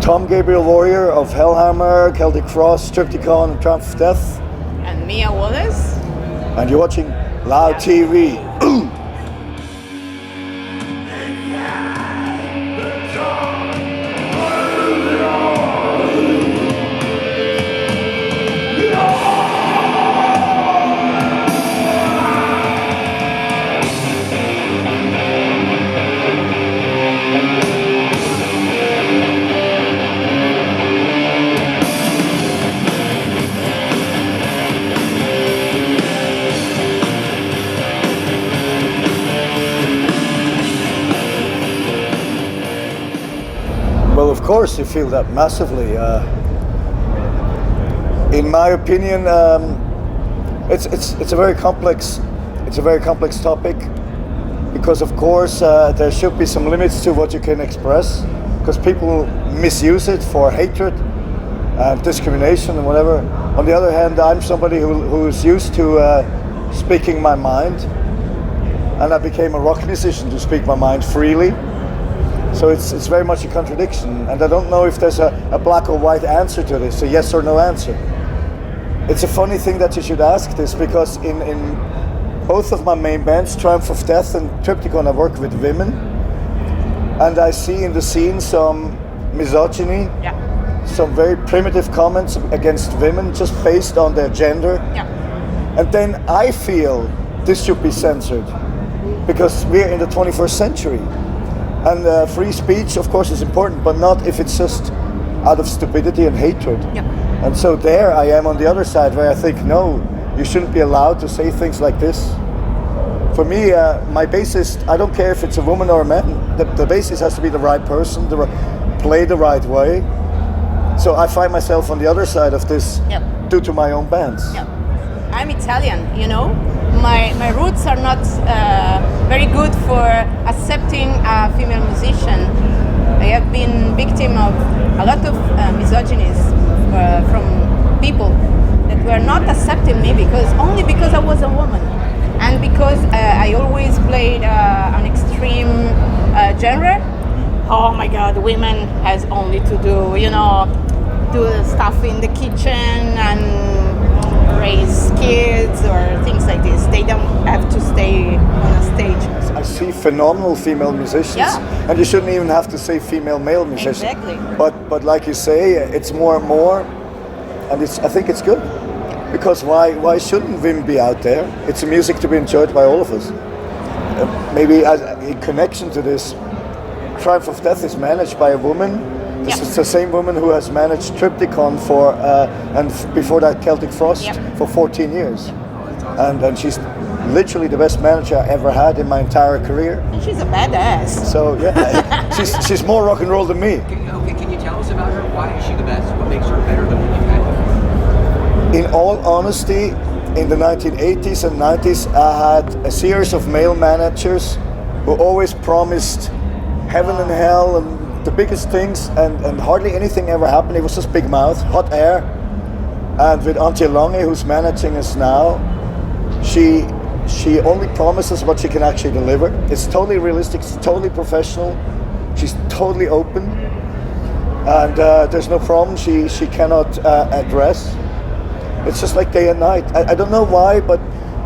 Tom Gabriel Warrior of HELLHAMMER, CELTIC FROST, TRYPTYKON, and Triumph of Death. And Mia Wallace. And you're watching Loud TV. Ooh. Well, of course, you feel that massively. In my opinion, it's a very complex topic, because of course there should be some limits to what you can express, because people misuse it for hatred and discrimination and whatever. On the other hand, I'm somebody who's used to speaking my mind, and I became a rock musician to speak my mind freely. So it's very much a contradiction, and I don't know if there's a black or white answer to this, a yes or no answer. It's a funny thing that you should ask this, because in both of my main bands, Triumph of Death and TRYPTYKON, I work with women, and I see in the scene some misogyny, some very primitive comments against women just based on their gender. And then I feel this should be censored, because we're in the 21st century. And free speech, of course, is important, but not if it's just out of stupidity and hatred. And so there I am on the other side, where I think, no, you shouldn't be allowed to say things like this. For me, my bassist, I don't care if it's a woman or a man, the bassist has to be the right person, play the right way. So I find myself on the other side of this due to my own bands. I'm Italian, you know. My roots are not very good for accepting a female musician. I have been victim of a lot of misogynies from people that were not accepting me only because I was a woman, and because I always played an extreme genre. Oh my God, women has only to do, do stuff in the kitchen and raise kids or things like this. They don't have to stay on a stage. I see phenomenal female musicians, and you shouldn't even have to say female-male musicians. Exactly. But like you say, it's more and more, and I think it's good, because why shouldn't women be out there? It's a music to be enjoyed by all of us. Maybe in connection to this, Triumph of Death is managed by a woman. This is the same woman who has managed TRYPTYKON and before that Celtic Frost for 14 years. And she's literally the best manager I ever had in my entire career. And she's a badass. So yeah, she's more rock and roll than me. Can you tell us about her? Why is she the best? What makes her better than what you've had? In all honesty, in the 1980s and 90s, I had a series of male managers who always promised heaven and hell and the biggest things, and hardly anything ever happened. It was just big mouth, hot air. And with Antje Lange, who's managing us now, she only promises what she can actually deliver. It's totally realistic, it's totally professional. She's totally open, and there's no problem she cannot address. It's just like day and night. I don't know why, but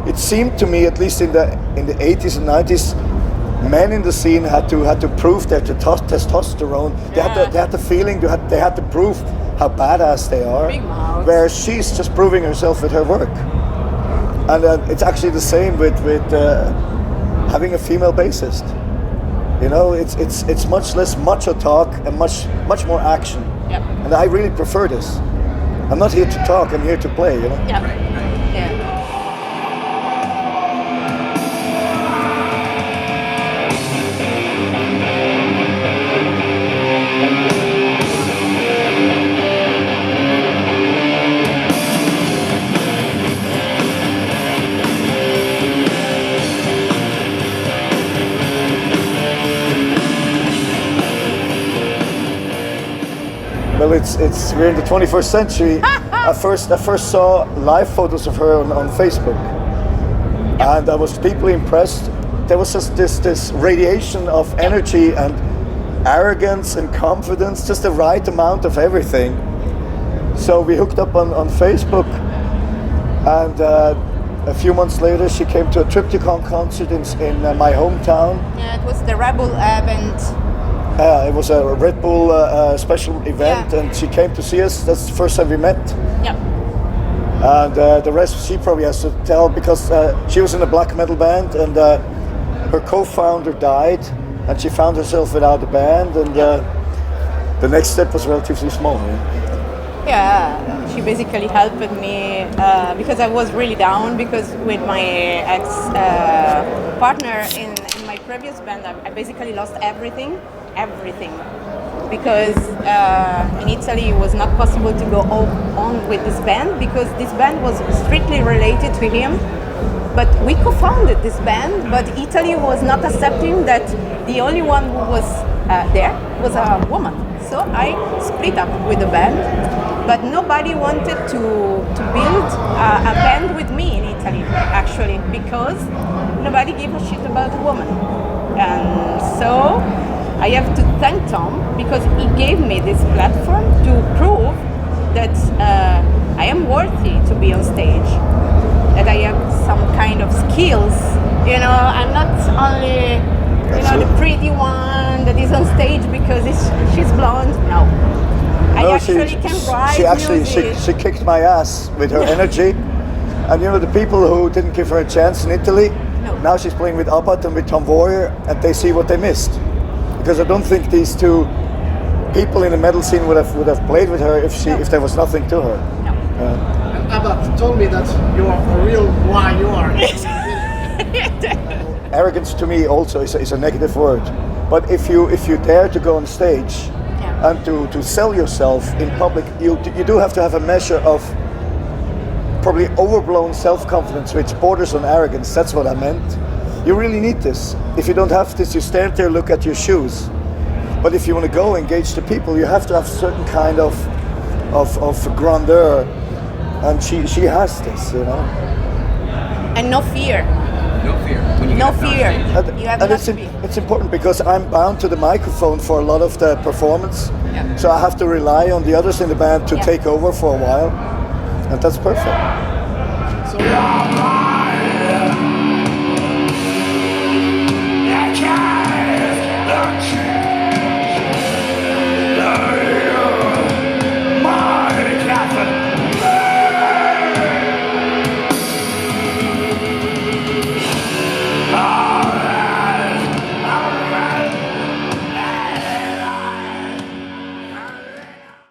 it seemed to me, at least in the 80s and 90s, men in the scene had to prove their testosterone. They had the feeling. They had to prove how badass they are. Whereas she's just proving herself with her work. And it's actually the same with having a female bassist. It's much less macho talk and much more action. And I really prefer this. I'm not here to talk. I'm here to play. Well, we're in the 21st century. I first saw live photos of her on Facebook, and I was deeply impressed. There was just this radiation of energy, and arrogance and confidence, just the right amount of everything. So we hooked up on Facebook, and a few months later she came to a TRYPTYKON concert in my hometown. Yeah, it was the Rebel event. It was a Red Bull special event, Yeah. and she came to see us. That's the first time we met. Yeah. And the rest she probably has to tell, because she was in a black metal band, and her co-founder died, and she found herself without a band, and the next step was relatively small. Yeah, she basically helped me because I was really down, because with my ex partner in my previous band, I basically lost everything, because in Italy it was not possible to go on with this band, because this band was strictly related to him. But we co-founded this band, but Italy was not accepting that the only one who was there was a woman. So I split up with the band, but nobody wanted to build a band with me in Italy, actually, because nobody gave a shit about a woman. And so I have to thank Tom, because he gave me this platform to prove that I am worthy to be on stage, that I have some kind of skills. You know, I'm not only, the pretty one that is on stage because she's blonde. No, I actually can write music. She kicked my ass with her energy, and the people who didn't give her a chance in Italy, now she's playing with Abbat and with Tom Warrior, and they see what they missed. Because I don't think these two people in the metal scene would have played with her if there was nothing to her. No. Abbat told me that you are a real warrior. Arrogance to me also is a negative word. But if you dare to go on stage and to sell yourself in public, you do have to have a measure of probably overblown self-confidence, which borders on arrogance. That's what I meant. You really need this. If you don't have this, you stand there, look at your shoes. But if you want to go engage the people, you have to have certain kind of grandeur, and she has this, And no fear. No fear. When you No get up on fear. stage. You have And not to be. it's important, because I'm bound to the microphone for a lot of the performance. Yeah. So I have to rely on the others in the band to Yeah. take over for a while, and that's perfect. So